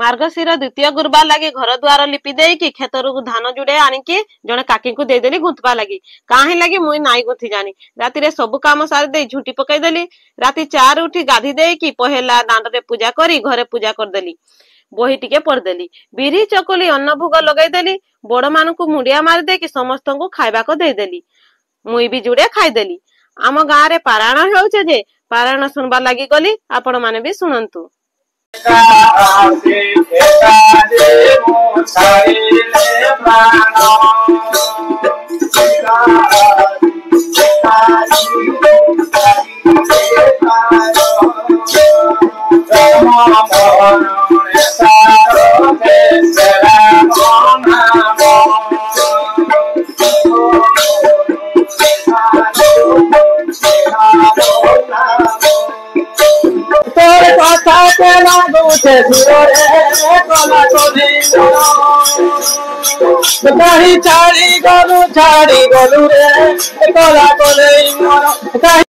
मार्गशीर द्वितीय गुरुवार लगी घर द्वार लिपि देकी खेतर धान जुड़े आनिकी जने काकी को देदेली गुंथवा लगी कहीं लगी मुई नाई गुंथी जानी राति रे सब काम सारी दे झुटी पकईदेली राति 4 उठी गाधी देकी पहेला दांड रे पूजा करी घरे पूजा करदेली बही टिके पढ़देली बिरी चकुली अन्न भोग लगेदेली बड़ मान को मुंडिया मारी देकी समस्त को खाइबा को देदेली मुई भी जुड़े खाईदेली आम गाँव रे पारायण होउछे जे पारायण सुनबार लगी गली आपण माने भी सुनंतु। छाड़ी गलु रे कला